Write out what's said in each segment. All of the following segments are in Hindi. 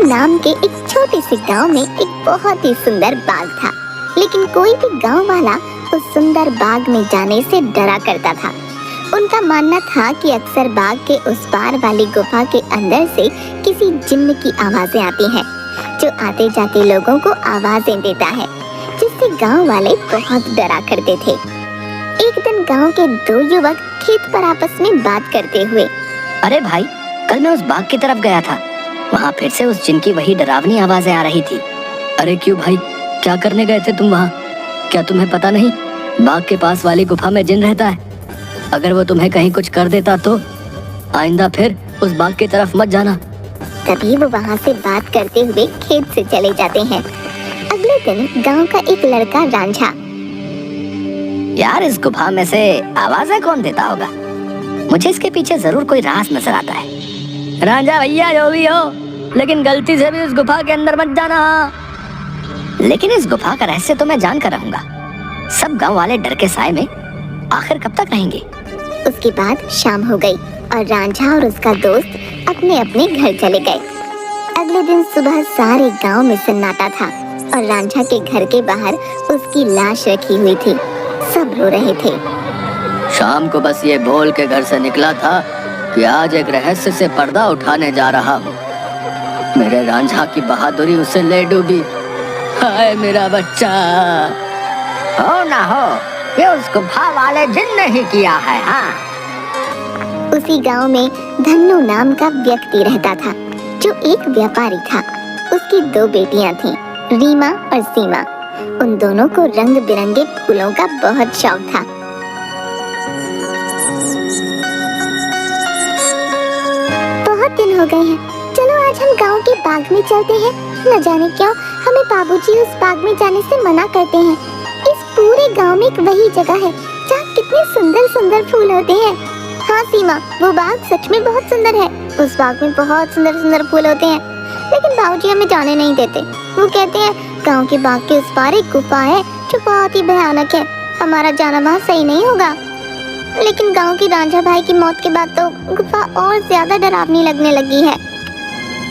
नाम के एक छोटे से गांव में एक बहुत ही सुंदर बाग था, लेकिन कोई भी गांव वाला उस सुंदर बाग में जाने से डरा करता था। उनका मानना था कि अक्सर बाग के उस पार वाली गुफा के अंदर से किसी जिन्न की आवाजें आती हैं, जो आते जाते लोगों को आवाजें देता है, जिससे गांव वाले बहुत डरा करते थे। एक दिन गांव के दो युवक खेत पर आपस में बात करते हुए, अरे भाई, कल मैं उस बाग की तरफ गया था, वहाँ फिर से उस जिन की वही डरावनी आवाजें आ रही थी। अरे क्यों भाई, क्या करने गए थे तुम वहाँ? क्या तुम्हें पता नहीं बाग के पास वाली गुफा में जिन रहता है? अगर वो तुम्हें कहीं कुछ कर देता तो आइंदा फिर उस बाग की तरफ मत जाना। तभी वो वहाँ से बात करते हुए खेत से चले जाते हैं। अगले दिन गांव का एक लड़का रांझा, यार इस गुफा में से आवाजें कौन देता होगा? मुझे इसके पीछे जरूर कोई राज नजर आता है। रांझा भैया जो भी हो, लेकिन गलती से भी उस गुफा के अंदर मत जाना। लेकिन इस गुफा का रहस्य तो मैं जान कर रहूंगा। सब गांव वाले डर के साए में आखिर कब तक रहेंगे? उसके बाद शाम हो गई और रांझा और उसका दोस्त अपने अपने घर चले गए। अगले दिन सुबह सारे गांव में सन्नाटा था और रांझा के घर के बाहर उसकी लाश रखी हुई थी। सब रो रहे थे। शाम को बस ये बोल के घर से निकला था कि आज एक रहस्य से पर्दा उठाने जा रहा हूँ। मेरे रांझा की बहादुरी उसे ले डूबी। हाय मेरा बच्चा। हो ना हो, ये उस गुफा वाले जिन ने ही किया है। हाँ, उसी गांव में धन्नू नाम का व्यक्ति रहता था, जो एक व्यापारी था। उसकी दो बेटियां थीं, रीमा और सीमा। उन दोनों को रंग बिरंगे फूलों का बहुत शौक था। बहुत दिन हो गए हैं, चलो आज हम गांव के बाग में चलते हैं। न जाने क्यों हमें बाबूजी उस बाग में जाने से मना करते हैं। इस पूरे गांव में एक वही जगह है जहाँ कितने सुंदर सुंदर फूल होते हैं। हाँ सीमा, वो बाग सच में बहुत सुंदर है। उस बाग में बहुत सुंदर सुंदर फूल होते हैं, लेकिन बाबूजी हमें जाने नहीं देते। वो कहते हैं गांव के बाग के उस पार एक गुफा है जो बहुत ही भयानक है, हमारा जाना वहाँ सही नहीं होगा। लेकिन गांव की रांझा भाई की मौत के बाद तो गुफा और ज्यादा डरावनी लगने लगी है।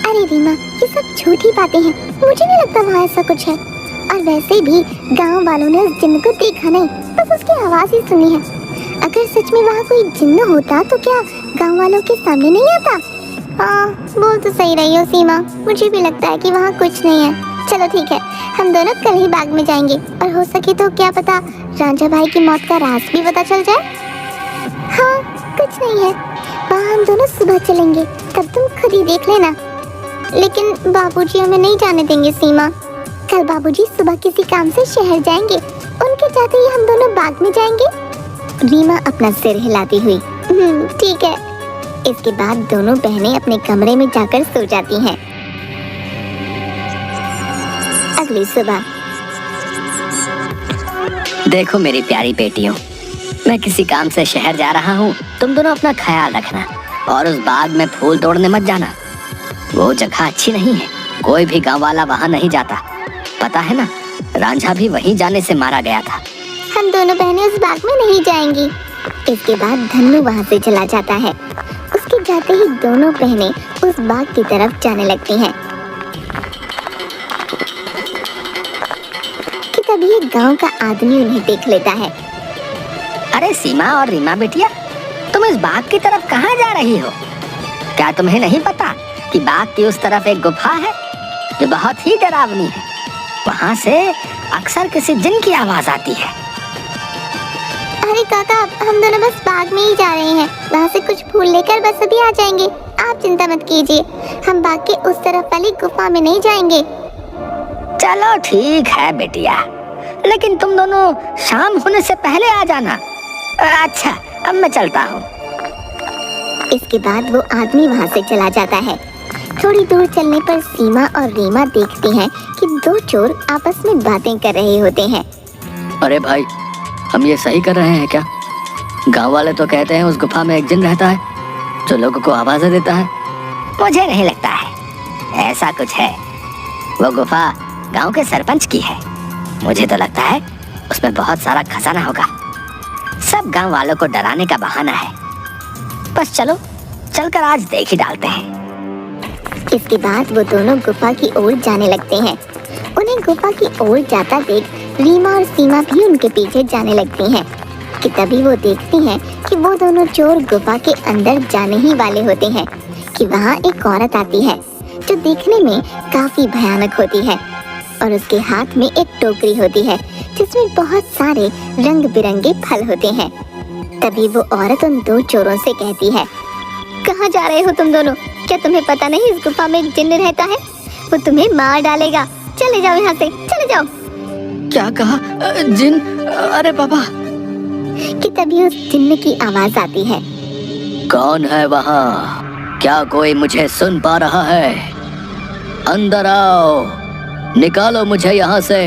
अरे रीमा, ये सब झूठी बातें हैं, मुझे नहीं लगता वहाँ ऐसा कुछ है। और वैसे भी गांव वालों ने उस जिन्न को देखा नहीं, बस उसकी आवाज ही सुनी है। अगर सच में वहाँ कोई जिन्न होता तो क्या गांव वालों के सामने नहीं आता? हाँ, बोल तो सही रही हो सीमा, मुझे भी लगता है कि वहाँ कुछ नहीं है। चलो ठीक है, हम दोनों कल ही बाग में जाएंगे और हो सके तो क्या पता रांझा भाई की मौत का राज भी पता चल जाए। हाँ, कुछ नहीं है, वहाँ हम दोनों सुबह चलेंगे, तब तुम खुद ही देख लेना। लेकिन बाबूजी हमें नहीं जाने देंगे सीमा। कल बाबूजी सुबह किसी काम से शहर जाएंगे, उनके जाते ही हम दोनों बाग में जाएंगे। रीमा अपना सिर हिलाती हुई ठीक है। इसके बाद दोनों बहनें अपने कमरे में जाकर सो जाती हैं। अगली सुबह, देखो मेरी प्यारी बेटियों, मैं किसी काम से शहर जा रहा हूँ। तुम दोनों अपना ख्याल रखना और उस बाग में फूल तोड़ने मत जाना। वो जगह अच्छी नहीं है, कोई भी गांव वाला वहाँ नहीं जाता। पता है ना, रांझा भी वहीं जाने से मारा गया था। हम दोनों बहनें उस बाग में नहीं जाएंगी। इसके बाद धन्नू वहाँ से चला जाता है। उसके जाते ही दोनों बहनें उस बाग की तरफ जाने लगती हैं कि तभी एक गांव का आदमी उन्हें देख लेता है। अरे सीमा और रीमा बेटिया, तुम इस बाग की तरफ कहाँ जा रही हो? क्या तुम्हें नहीं पता कि बाग की उस तरफ एक गुफा है जो बहुत ही डरावनी है? वहाँ से अक्सर किसी जिन की आवाज आती है। अरे काका, हम दोनों बस बाग में ही जा रहे हैं, वहाँ से कुछ फूल लेकर बस अभी आ जाएंगे। आप चिंता मत कीजिए, हम बाग के उस तरफ वाली गुफा में नहीं जाएंगे। चलो ठीक है बेटिया, लेकिन तुम दोनों शाम होने से पहले आ जाना। अच्छा, अब मैं चलता हूँ। इसके बाद वो आदमी वहाँ से चला जाता है। थोड़ी दूर चलने पर सीमा और रीमा देखती हैं कि दो चोर आपस में बातें कर रहे होते हैं। अरे भाई, हम ये सही कर रहे हैं क्या? गांव वाले तो कहते हैं उस गुफा में एक जिन रहता है जो लोगों को आवाजें देता है। मुझे नहीं लगता है ऐसा कुछ है। वो गुफा गांव के सरपंच की है। मुझे तो लगता है उसमें बहुत सारा खजाना होगा। सब गांव वालों को डराने का बहाना है। बस चलो, चलकर आज देख ही डालते हैं। इसके बाद वो दोनों गुफा की ओर जाने लगते हैं। उन्हें गुफा की ओर जाता देख रीमा और सीमा भी उनके पीछे जाने लगती हैं कि तभी वो देखती हैं कि वो दोनों चोर गुफा के अंदर जाने ही वाले होते हैं कि वहाँ एक औरत आती है जो देखने में काफी भयानक होती है और उसके हाथ में एक टोकरी होती है जिसमें बहुत सारे रंग बिरंगे फल होते हैं। तभी वो औरत उन दो चोरों से कहती है, कहाँ जा रहे हो तुम दोनों? क्या तुम्हें पता नहीं इस गुफा में एक जिन्न रहता है? वो तुम्हें मार डालेगा। चले जाओ यहाँ से, चले जाओ। क्या कहा? जिन? अरे बाबा! कि तभी उस जिन्न की आवाज आती है, कौन है वहाँ? क्या कोई मुझे सुन पा रहा है? अंदर आओ, निकालो मुझे यहाँ से।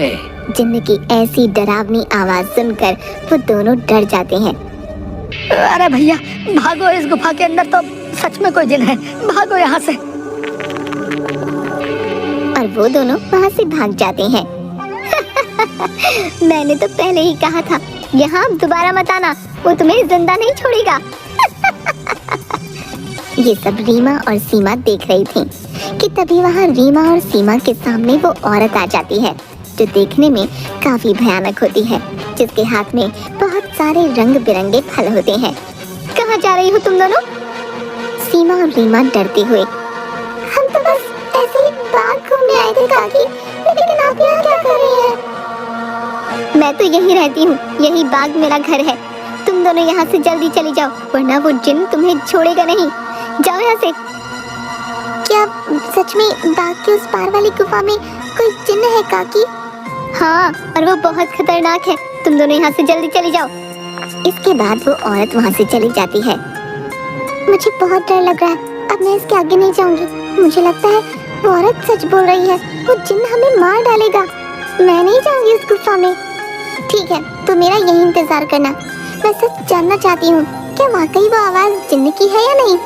जिन्न की ऐसी डरावनी आवाज सुनकर वो दोनों डर जाते हैं। अरे भैया भागो, इस गुफा के अंदर तो सच में कोई जिन है, भागो यहाँ से। और वो दोनों वहाँ से भाग जाते हैं। मैंने तो पहले ही कहा था, यहाँ दोबारा मत आना, वो तुम्हें जिंदा नहीं छोड़ेगा। ये सब रीमा और सीमा देख रही थीं कि तभी वहाँ रीमा और सीमा के सामने वो औरत आ जाती है जो देखने में काफी भयानक होती है, जिसके हाथ में बहुत सारे रंग बिरंगे फल होते हैं। कहाँ जा रही हो तुम दोनों? सीमा और रीमा डरते हुए, हम तो बस ऐसे ही बाग घूमने आए थे काकी, लेकिन आप यहाँ क्या कर रही हैं? मैं तो यहीं रहती हूँ, यही बाग मेरा घर है। तुम दोनों यहाँ से जल्दी चली जाओ, वरना वो जिन तुम्हें छोड़ेगा नहीं। जाओ यहाँ से। क्या सच में बाग के उस पार वाली गुफा में कोई जिन्न है काकी? हाँ, और वो बहुत खतरनाक है। तुम दोनों यहाँ से जल्दी चली जाओ। इसके बाद वो औरत वहाँ से चली जाती है। मुझे बहुत डर लग रहा है, अब मैं इसके आगे नहीं जाऊंगी। मुझे लगता है वो औरत सच बोल रही है, वो जिन्न हमें मार डालेगा। मैं नहीं जाऊंगी उस गुफा में। ठीक है, तो मेरा यही इंतजार करना। मैं सच जानना चाहती हूँ, क्या वाकई वो आवाज जिन्न की है या नहीं?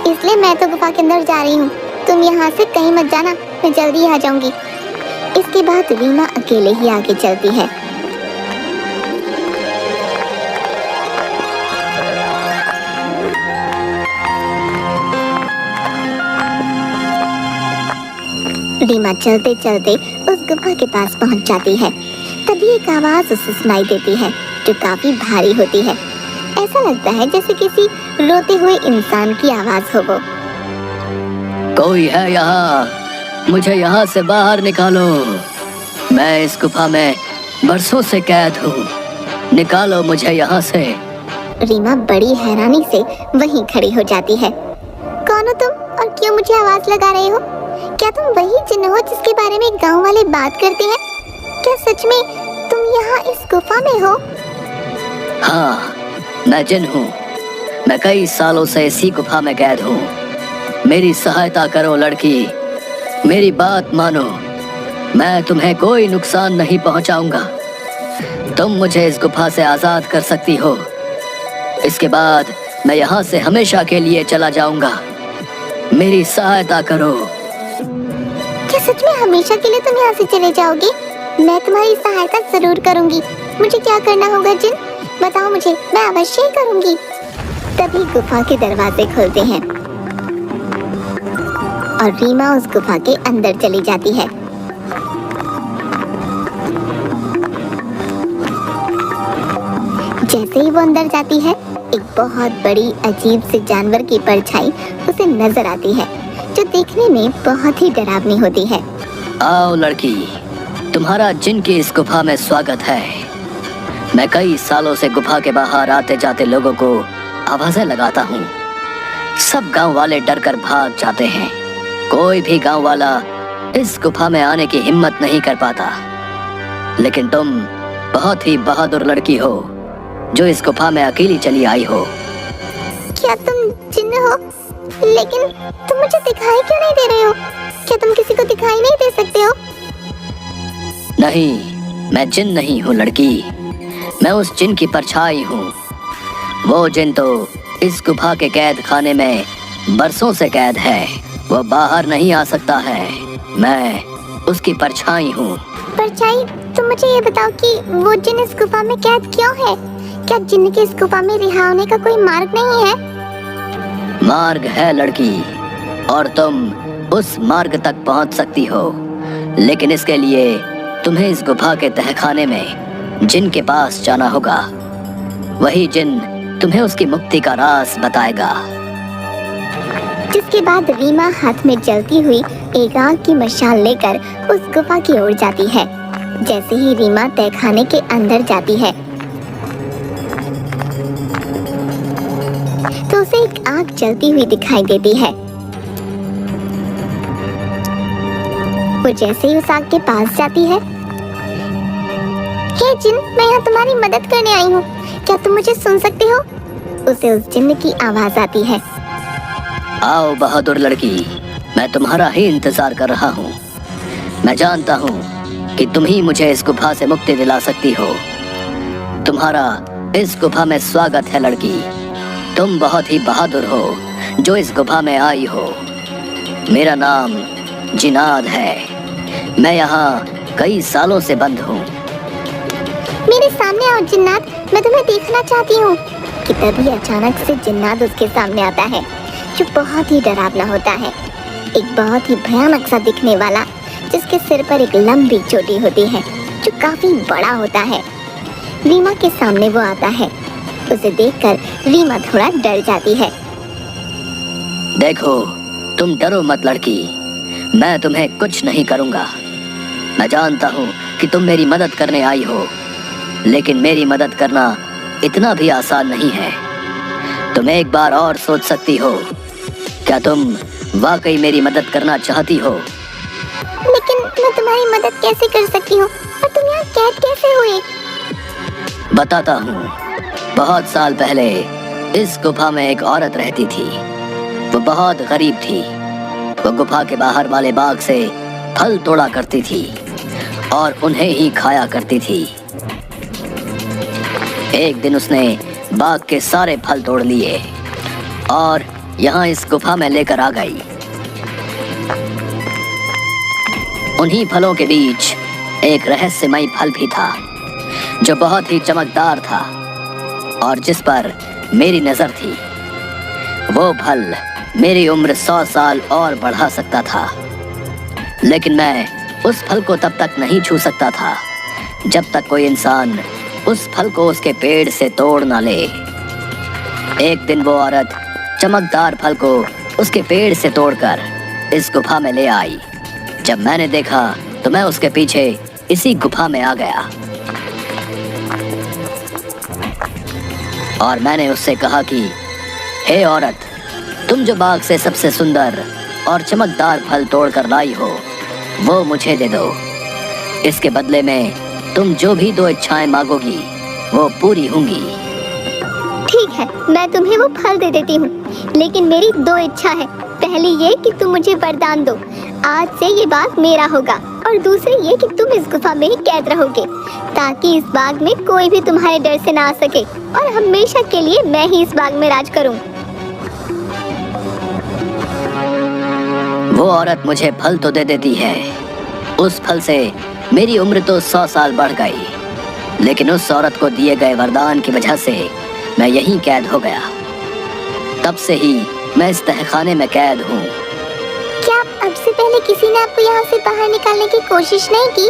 इसलिए मैं तो गुफा के अंदर जा रही हूँ। तुम यहाँ से कहीं मत जाना, मैं जल्दी आ जाऊंगी। इसके बाद रीमा अकेले ही आगे चलती है। रीमा चलते चलते उस गुफा के पास पहुंच जाती है। तभी एक आवाज उसे सुनाई देती है जो काफी भारी होती है। ऐसा लगता है जैसे किसी रोते हुए इंसान की आवाज हो वो। कोई है यहाँ? मुझे यहाँ से बाहर निकालो। मैं इस गुफा में बरसों से कैद हूँ, निकालो मुझे यहाँ से। रीमा बड़ी हैरानी से वहीं खड़ी हो जाती है। कौन हो तुम और क्यों मुझे आवाज लगा रहे हो? क्या तुम वही जिन्न हो जिसके बारे में गांव वाले बात करते हैं? क्या सच में तुम यहाँ इस गुफा में हो? हाँ, मैं जिन हूँ। मैं कई सालों से इसी गुफा में कैद हूँ। मेरी सहायता करो लड़की, मेरी बात मानो। मैं तुम्हें कोई नुकसान नहीं पहुँचाऊंगा। तुम मुझे इस गुफा से आजाद कर सकती हो। इसके बाद मैं यहाँ से हमेशा के लिए चला जाऊंगा। मेरी सहायता करो। क्या सच में हमेशा के लिए तुम यहाँ से चले जाओगे? मैं तुम्हारी सहायता जरूर करूंगी। मुझे क्या करना होगा जिन? बताओ मुझे, मैं अवश्य ही करूंगी। तभी गुफा के दरवाजे खुलते हैं और रीमा उस गुफा के अंदर चली जाती है। जैसे ही वो अंदर जाती है, एक बहुत बड़ी अजीब से जानवर की परछाई उसे नजर आती है जो देखने में बहुत ही डरावनी होती है। आओ लड़की, तुम्हारा जिन की इस गुफा में स्वागत है। मैं कई सालों से गुफा के बाहर आते जाते लोगों को आवाजें लगाता हूँ। सब गांव वाले डर कर भाग जाते हैं। कोई भी गांव वाला इस गुफा में आने की हिम्मत नहीं कर पाता। लेकिन तुम बहुत ही बहादुर लड़की हो जो इस गुफा में अकेली चली आई हो। क्या तुम जिन्न हो? लेकिन तुम मुझे दिखाई क्यों नहीं दे रहे हो? क्या तुम किसी को दिखाई नहीं दे सकते हो? नहीं, मैं जिन नहीं हूँ लड़की। मैं उस जिन की परछाई हूँ। वो जिन तो इस गुफा के कैद खाने में बरसों से कैद है। वो बाहर नहीं आ सकता है। मैं उसकी परछाई हूँ। परछाई? तुम मुझे ये बताओ कि वो जिन इस गुफा में कैद क्यों है? क्या जिन्न के इस गुफा में रिहा होने का कोई मार्ग नहीं है? मार्ग है लड़की, और तुम उस मार्ग तक पहुंच सकती हो, लेकिन इसके लिए तुम्हें इस गुफा के तहखाने में जिन के पास जाना होगा। वही जिन तुम्हें उसकी मुक्ति का राज बताएगा। जिसके बाद रीमा हाथ में जलती हुई एक आग की मशाल लेकर उस गुफा की ओर जाती है। जैसे ही रीमा तहखाने के अंदर जाती है तो उसे एक आग जलती हुई दिखाई देती है। वो जैसे ही उस आग के पास जाती है, हे जिन, मैं यहाँ तुम्हारी मदद करने आई हूँ, क्या तुम मुझे सुन सकते हो? उसे उस जिन्न की आवाज आती है। आओ बहादुर लड़की, मैं तुम्हारा ही इंतजार कर रहा हूँ। मैं जानता हूँ कि तुम ही मुझे इस गुफा से मुक्ति दिला सकती हो। तुम्हारा इस गुफा में स्वागत है लड़की। तुम बहुत ही बहादुर हो जो इस गुफा में आई हो। मेरा नाम जिनाद है। मैं यहाँ कई सालों से बंद हूँ। मेरे सामने आओ जिन्नात, मैं तुम्हें देखना चाहती हूँ। कि तभी अचानक से जिन्नात उसके सामने आता है, जो बहुत ही डरावना होता है। एक बहुत ही भयानक सा दिखने वाला, जिसके सिर पर एक लंबी चोटी होती है जो काफी बड़ा होता है। रीमा के सामने वो आता है। उसे देखकर रीमा थोड़ा डर जाती है। देखो, तुम डरो मत लड़की, मैं तुम्हें कुछ नहीं करूँगा। मैं जानता हूँ कि तुम मेरी मदद करने आई हो, लेकिन मेरी मदद करना इतना भी आसान नहीं है। तुम एक बार और सोच सकती हो। क्या तुम वाकई मेरी मदद करना चाहती हो? लेकिन मैं तुम्हारी मदद कैसे कर सकती हूँ, और तुम यहाँ कैद कैसे हुए? बताता हूँ। बहुत साल पहले इस गुफा में एक औरत रहती थी। वो बहुत गरीब थी। वो गुफा के बाहर वाले बाग से फल तोड़ा करती थी और उन्हें ही खाया करती थी। एक दिन उसने बाग के सारे फल तोड़ लिए और यहाँ इस गुफा में लेकर आ गई। उन्हीं फलों के बीच एक रहस्यमय फल भी था, जो बहुत ही चमकदार था और जिस पर मेरी नजर थी। वो फल मेरी उम्र 100 साल और बढ़ा सकता था, लेकिन मैं उस फल को तब तक नहीं छू सकता था जब तक कोई इंसान उस फल को उसके पेड़ से तोड़ ना ले। एक दिन वो औरत चमकदार फल को उसके पेड़ से तोड़कर इस गुफा में ले आई। जब मैंने देखा तो मैं उसके पीछे इसी गुफा में आ गया और मैंने उससे कहा कि हे औरत, तुम जो बाग से सबसे सुंदर और चमकदार फल तोड़कर लाई हो, वो मुझे दे दो। इसके बदले में तुम जो भी 2 इच्छाएं मांगोगी वो पूरी होंगी। ठीक है, मैं तुम्हें वो फल दे देती हूँ, लेकिन मेरी 2 इच्छा है। पहली ये कि तुम मुझे वरदान दो, आज से ये बाग मेरा होगा, और दूसरी ये कि तुम इस गुफा में ही कैद रहोगे, ताकि इस बाग में कोई भी तुम्हारे डर से ना आ सके, और हमेशा के लिए मैं ही इस बाग में राज करूँ। वो औरत मुझे फल तो दे देती है। उस फल से मेरी उम्र तो 100 साल बढ़ गई, लेकिन उस औरत को दिए गए वरदान की वजह से मैं यहीं कैद हो गया। तब से ही मैं इस तहखाने में कैद हूँ। क्या अब से पहले किसी ने आपको यहाँ से बाहर निकालने की कोशिश नहीं की?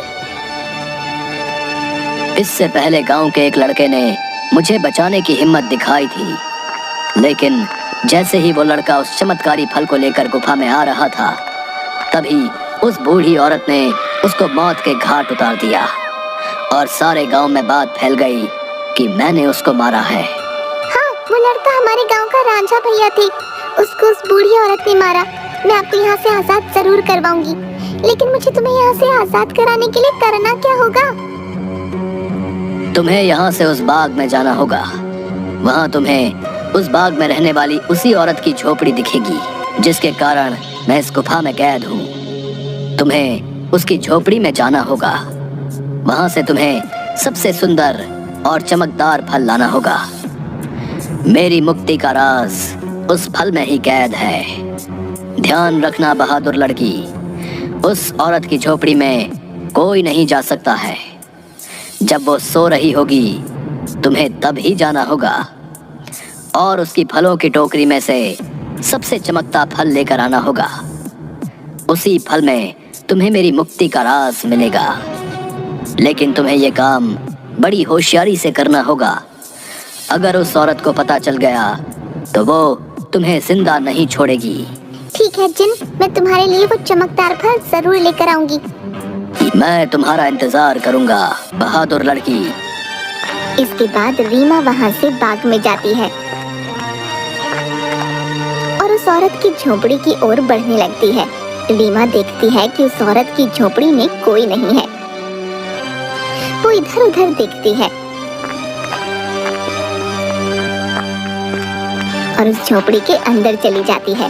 इससे पहले गांव के एक लड़के ने मुझे बचाने की हिम्मत दिखाई थी, लेकिन जैसे ही वो लड़का उस चमत्कारी फल को लेकर गुफा में आ रहा था, तभी उस बूढ़ी औरत ने उसको मौत के घाट उतार दिया और सारे गांव में बात फैल गई कि मैंने उसको मारा है। हाँ, वो लड़का हमारे गांव का रांझा भैया थी। उसको उस बूढ़ी औरत ने मारा। मैं आपको यहाँ से आजाद जरूर करवाऊंगी, लेकिन मुझे तुम्हें यहाँ से आजाद कराने के लिए करना क्या होगा? तुम्हें यहाँ से उस बाग में जाना होगा। वहाँ तुम्हें उस बाग में रहने वाली उसी औरत की झोपड़ी दिखेगी, जिसके कारण मैं इस गुफा में कैद हूँ। तुम्हें उसकी झोपड़ी में जाना होगा। वहाँ से तुम्हें सबसे सुंदर और चमकदार फल लाना होगा। मेरी मुक्ति का राज उस फल में ही कैद है। ध्यान रखना बहादुर लड़की, उस औरत की झोपड़ी में कोई नहीं जा सकता है। जब वो सो रही होगी तुम्हें तब ही जाना होगा और उसकी फलों की टोकरी में से सबसे चमकता फल लेकर आना होगा। उसी फल में तुम्हें मेरी मुक्ति का राज मिलेगा। लेकिन तुम्हें ये काम बड़ी होशियारी से करना होगा। अगर उस औरत को पता चल गया तो वो तुम्हें जिंदा नहीं छोड़ेगी। ठीक है जिन, मैं तुम्हारे लिए वो चमकदार फल जरूर लेकर आऊंगी। मैं तुम्हारा इंतजार करूंगा बहादुर लड़की। इसके बाद रीमा वहाँ से बाग में जाती है और उस औरत की झोपड़ी की ओर बढ़ने लगती है। रीमा देखती है कि उस औरत की झोपड़ी में कोई नहीं है। वो इधर उधर देखती है और उस झोपड़ी के अंदर चली जाती है।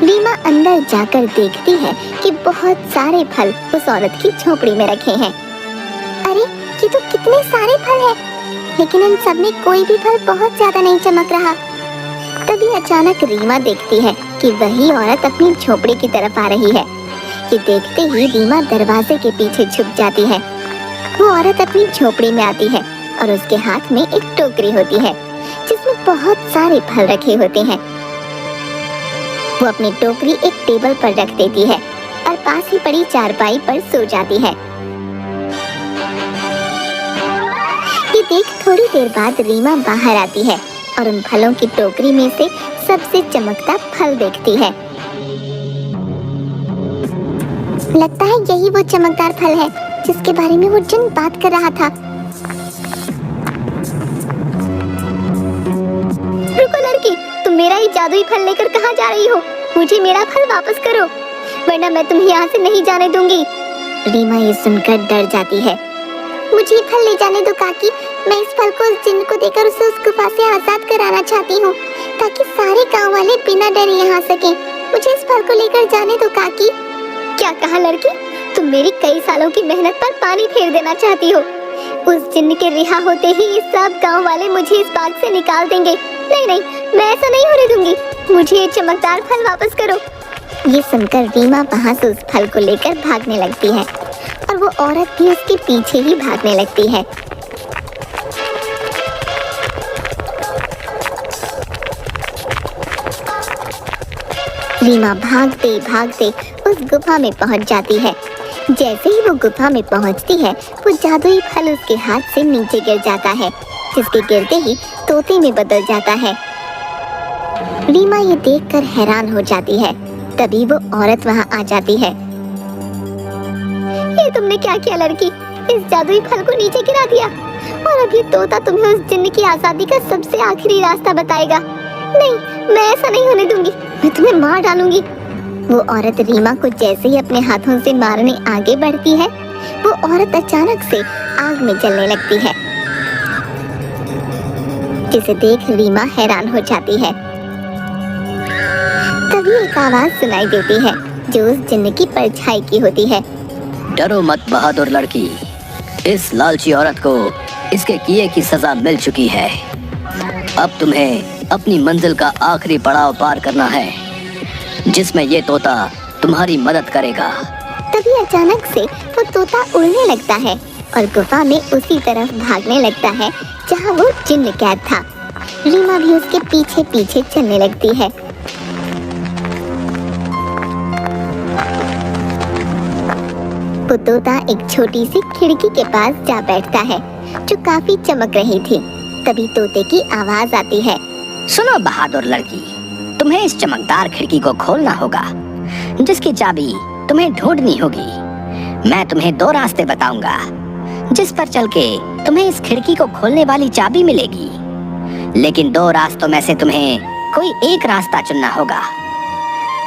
रीमा अंदर जाकर देखती है कि बहुत सारे फल उस औरत की झोपड़ी में रखे हैं। अरे ये तो कितने सारे फल हैं, लेकिन इन सब में कोई भी फल बहुत ज्यादा नहीं चमक रहा। तभी अचानक रीमा देखती है कि वही औरत अपनी झोपड़ी की तरफ आ रही है। ये देखते ही रीमा दरवाजे के पीछे छुप जाती है। वो औरत अपनी झोपड़ी में आती है और उसके हाथ में एक टोकरी होती है जिसमें बहुत सारे फल रखे होते हैं। वो अपनी टोकरी एक टेबल पर रख देती है और पास ही पड़ी चारपाई पर सो जाती है। ये देख थोड़ी देर बाद रीमा बाहर आती है और उन फलों की टोकरी में से सबसे चमकता फल देखती है। लगता है यही वो चमकदार फल है जिसके बारे में वो जिन बात कर रहा था। रुको लड़की, तुम मेरा ही जादुई फल लेकर कहाँ जा रही हो? मुझे मेरा फल वापस करो, वरना मैं तुम्हें यहाँ से नहीं जाने दूंगी। रीमा ये सुनकर डर जाती है। मुझे ये फल ले जाने दो काकी। मैं इस फल को उस जिन्न को देकर उसे उस गुफा से आजाद कराना चाहती हूँ, ताकि सारे गांव वाले बिना डरे यहाँ सकें। मुझे इस फल को लेकर जाने दो काकी। क्या कहा लड़की? तुम मेरी कई सालों की मेहनत पर पानी फेर देना चाहती हो? उस जिन्न के रिहा होते ही ये सब गांव वाले मुझे इस बाग से निकाल देंगे। नहीं नहीं, मैं ऐसा नहीं होने दूंगी। मुझे ये चमकदार फल वापस करो। ये सुनकर रीमा वहाँ से उस फल को लेकर भागने लगती है और वो औरत भी उसके पीछे ही भागने लगती है। रीमा भागते भागते उस गुफा में पहुंच जाती है। जैसे ही वो गुफा में पहुंचती है, वो जादुई फल उसके हाथ से नीचे गिर जाता है, जिसके गिरते ही तोते में बदल जाता है। रीमा ये देखकर हैरान हो जाती है। तभी वो औरत वहाँ आ जाती है। ये तुमने क्या किया लड़की? इस जादुई फल को नीचे गिरा दिया और अब ये तोता तुम्हें उस जिन्न की आजादी का सबसे आखिरी रास्ता बताएगा। नहीं, मैं ऐसा नहीं होने दूंगी। मैं तुम्हें मार डालूंगी। वो औरत रीमा को जैसे ही अपने हाथों से मारने आगे बढ़ती है, वो औरत अचानक से आग में जलने लगती है, जिसे देख रीमा हैरान हो जाती है। तभी एक आवाज सुनाई देती है जो उस जिन्न की परछाई की होती है। डरो मत बहादुर लड़की, इस लालची औरत को इसके किए की सजा मिल चुकी है। अब तुम्हें अपनी मंजिल का आखिरी पड़ाव पार करना है, जिसमें ये तोता तुम्हारी मदद करेगा। तभी अचानक से वो तोता उड़ने लगता है और गुफा में उसी तरफ भागने लगता है जहाँ वो जिन्न कैद था। रीमा भी उसके पीछे पीछे चलने लगती है। वो तोता एक छोटी सी खिड़की के पास जा बैठता है जो काफी चमक रही थी। तभी तोते की आवाज आती है। सुनो बहादुर लड़की, तुम्हें इस चमकदार खिड़की को खोलना होगा, जिसकी चाबी तुम्हें ढूंढनी होगी। मैं तुम्हें 2 रास्ते बताऊंगा, जिस पर चल के तुम्हें इस खिड़की को खोलने वाली चाबी मिलेगी। लेकिन 2 रास्तों में से तुम्हें कोई एक रास्ता चुनना होगा।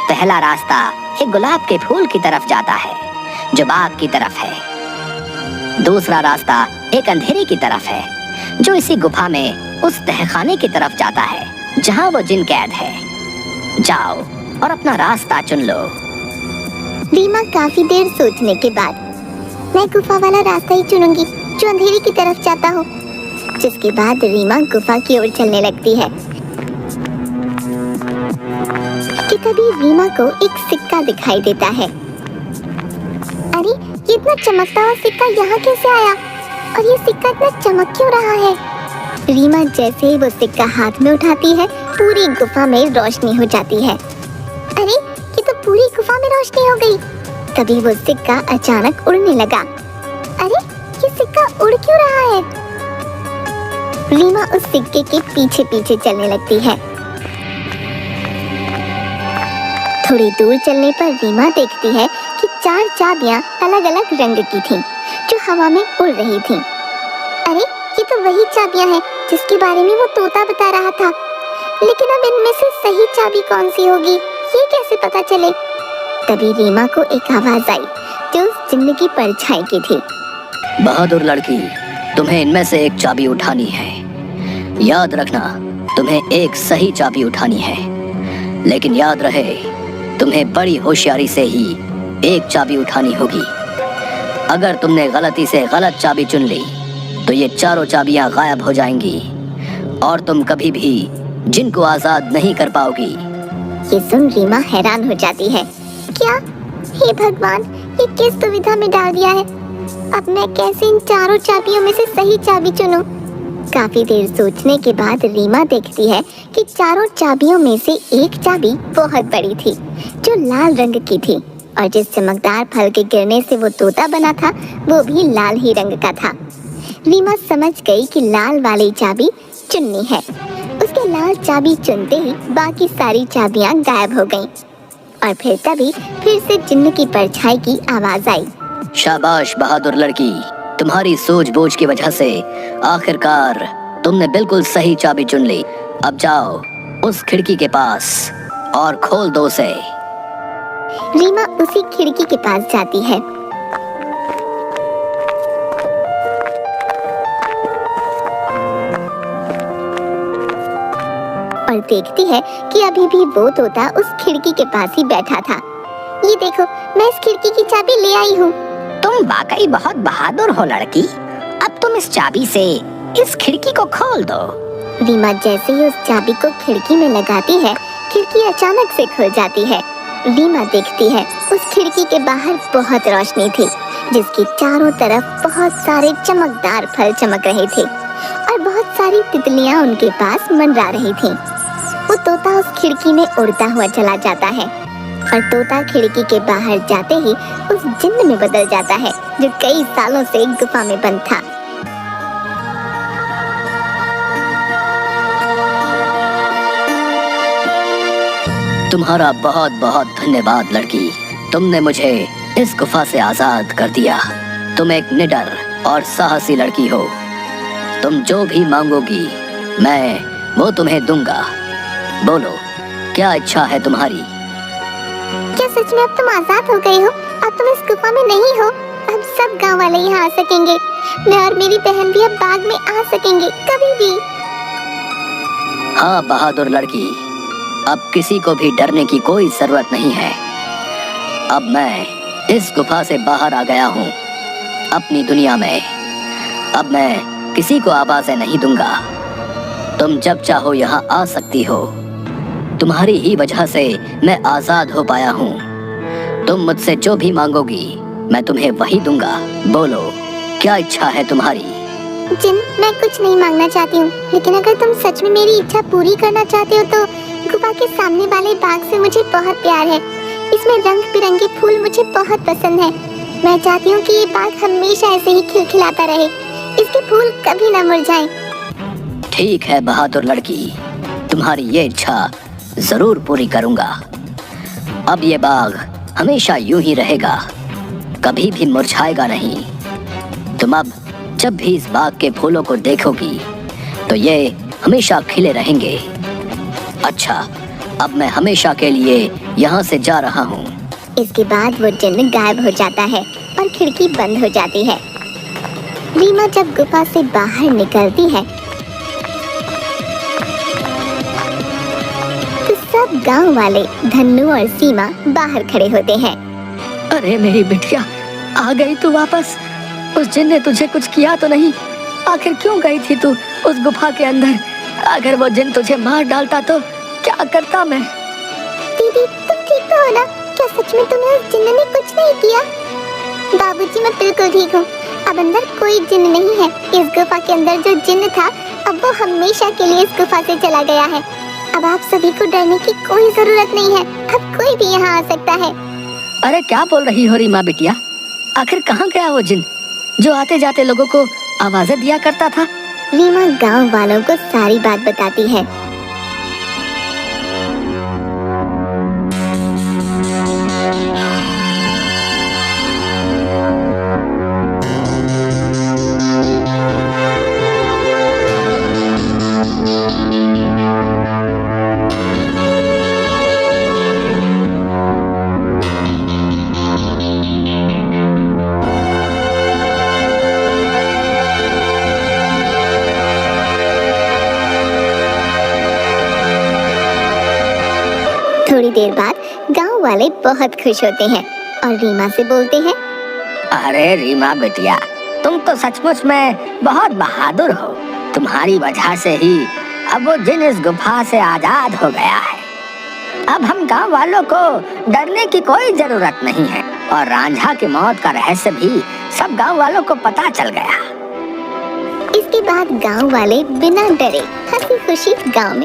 पहला रास्ता एक गुलाब के फूल की तरफ जाता है, जो बाग की तरफ है। दूसरा रास्ता एक अंधेरे की तरफ है, जो इसी गुफा में उस तहखाने की तरफ जाता है जहाँ वो जिन कैद है। जाओ और अपना रास्ता चुन लो। रीमा काफी देर सोचने के बाद मैं गुफा वाला रास्ता ही चुनूंगी जो अंधेरे की तरफ जाता हो। जिसके बाद रीमा गुफा की ओर चलने लगती है कि तभी रीमा को एक सिक्का दिखाई देता है। अरे ये इतना चमकता हुआ सिक्का यहाँ कैसे आया और ये सिक्का इतना चमक क्यों रहा है? रीमा जैसे ही वो सिक्का हाथ में उठाती है, पूरी गुफा में रोशनी हो जाती है। अरे ये तो पूरी गुफा में रोशनी हो गई। तभी वो सिक्का अचानक उड़ने लगा। अरे ये सिक्का उड़ क्यों रहा है? रीमा उस सिक्के के पीछे पीछे चलने लगती है। थोड़ी दूर चलने पर रीमा देखती है कि 4 चाबियां अलग अलग रंग की थीं, जो हवा में उड़ रही थीं। अरे ये तो वही चाबियां हैं जिसके बारे में वो तोता बता रहा था। लेकिन अब इनमें से सही चाबी कौन सी होगी, ये कैसे पता चले? तभी रीमा को एक आवाज आई जो उस जिन्न की परछाई की थी। बहादुर लड़की, तुम्हें इनमें से एक चाबी उठानी है। याद रखना, तुम्हें एक सही चाबी उठानी है, लेकिन याद रहे तुम्हें बड़ी होशियारी से ही एक चाबी उठानी होगी। अगर तुमने गलती से गलत चाबी चुन ली तो ये चारों चाबियां गायब हो जाएंगी और तुम कभी भी जिनको आजाद नहीं कर पाओगी। ये सुन रीमा हैरान हो जाती है। क्या? हे भगवान, ये किस दुविधा में डाल दिया है? अब मैं कैसे इन चारों चाबियों में से सही चाबी चुनूं? काफी देर सोचने के बाद रीमा देखती है कि चारों चाबियों में से एक चाबी बहुत बड़ी थी, जो लाल रंग की थी, और जिस चमकदार फल के गिरने से वो तोता बना था वो भी लाल ही रंग का था। रीमा समझ गई कि लाल वाली चाबी चुननी है। उसके लाल चाबी चुनते ही बाकी सारी चाबियां गायब हो गईं। और तभी फिर से जिन्न की परछाई की आवाज आई। शाबाश बहादुर लड़की, तुम्हारी सूझबूझ की वजह से आखिरकार तुमने बिल्कुल सही चाबी चुन ली। अब जाओ उस खिड़की के पास और खोल दो उसे। रीमा उसी खिड़की के पास जाती है। और देखती है कि अभी भी वो तोता उस खिड़की के पास ही बैठा था। ये देखो, मैं इस खिड़की की चाबी ले आई हूँ। तुम वाकई बहुत बहादुर हो लड़की। अब तुम इस चाबी से इस खिड़की को खोल दो। रीमा जैसे ही उस चाबी को खिड़की में लगाती है, खिड़की अचानक से खुल जाती है। रीमा देखती है उस खिड़की के बाहर बहुत रोशनी थी, जिसकी चारों तरफ बहुत सारे चमकदार फल चमक रहे थे और बहुत सारी तितलियां उनके पास मंडरा रही थीं। वो तोता उस खिड़की में उड़ता हुआ चला जाता है और तोता खिड़की के बाहर जाते ही उस जिन्न में बदल जाता है, जो कई सालों से गुफा में बंद था। तुम्हारा बहुत बहुत धन्यवाद लड़की, तुमने मुझे इस गुफा से आजाद कर दिया। तुम एक निडर और साहसी लड़की हो। तुम जो भी मांगोगी मैं वो तुम्हें दूंगा। बोलो, क्या इच्छा है तुम्हारी? क्या सच में अब तुम आजाद हो गए हो? अब तुम इस गुफा में नहीं हो। अब सब गांव वाले यहाँ आ सकेंगे। मैं और मेरी बहन भी अब बाग में आ सकेंगे कभी भी। हाँ बहादुर लड़की, अब किसी को भी डरने की कोई जरूरत नहीं है। अब मैं इस गुफा से बाहर आ गया हूँ अपनी दुनिया में। अब मैं किसी को आवाजें नहीं दूंगा। तुम जब चाहो यहाँ आ सकती हो। तुम्हारी ही वजह से मैं आजाद हो पाया हूँ। तुम मुझसे जो भी मांगोगी मैं तुम्हें वही दूंगा। बोलो, क्या इच्छा है तुम्हारी? जिन, मैं कुछ नहीं मांगना चाहती हूँ, लेकिन अगर तुम सच में मेरी इच्छा पूरी करना चाहते हो तो गुफा के सामने वाले बाग से मुझे बहुत प्यार है। इसमें रंग बिरंगे फूल मुझे बहुत पसंद है। मैं चाहती हूँ कि ये बाग हमेशा ऐसे ही खिलखिलाता रहे, इसके फूल कभी न मुरझाएं। ठीक है बहादुर लड़की, तुम्हारी ये इच्छा जरूर पूरी करूंगा। अब ये बाग हमेशा यूं ही रहेगा, कभी भी मुरझाएगा नहीं। तुम अब जब भी इस बाग के फूलों को देखोगी तो ये हमेशा खिले रहेंगे। अच्छा, अब मैं हमेशा के लिए यहाँ से जा रहा हूँ। इसके बाद वो जिन्न गायब हो जाता है और खिड़की बंद हो जाती है। रीमा जब गुफा से बाहर निकलती है तो सब गांव वाले धन्नू और सीमा बाहर खड़े होते हैं। अरे मेरी बिटिया, आ गई तू वापस? उस जिन ने तुझे कुछ किया तो नहीं? आखिर क्यों गई थी तू उस गुफा के अंदर? अगर वो जिन तुझे मार डालता तो क्या करता मैं? दीदी, तुम ठीक तो हो ना? क्या सच में तुम्हें उस जिन्न ने कुछ नहीं किया? बाबूजी, मैं बिल्कुल ठीक हूँ। अब अंदर कोई जिन्न नहीं है। इस गुफा के अंदर जो जिन्न था अब वो हमेशा के लिए इस गुफा से चला गया है। अब आप सभी को डरने की कोई जरूरत नहीं है, अब कोई भी यहाँ आ सकता है। अरे क्या बोल रही हो रीमा बिटिया? आखिर कहाँ गया वो जिन जो आते जाते लोगों को आवाजें दिया करता था? रीमा गांव वालों को सारी बात बताती है। थोड़ी देर बाद गांव वाले बहुत खुश होते हैं और रीमा से बोलते हैं, अरे रीमा बिटिया, तुम तो सचमुच में बहुत बहादुर हो। तुम्हारी वजह से ही अब वो जिन इस गुफा से आजाद हो गया है। अब हम गांव वालों को डरने की कोई जरूरत नहीं है और रांझा की मौत का रहस्य भी सब गांव वालों को पता चल गया। इसके बाद गांव वाले बिना डरे हंसी खुशी गांव में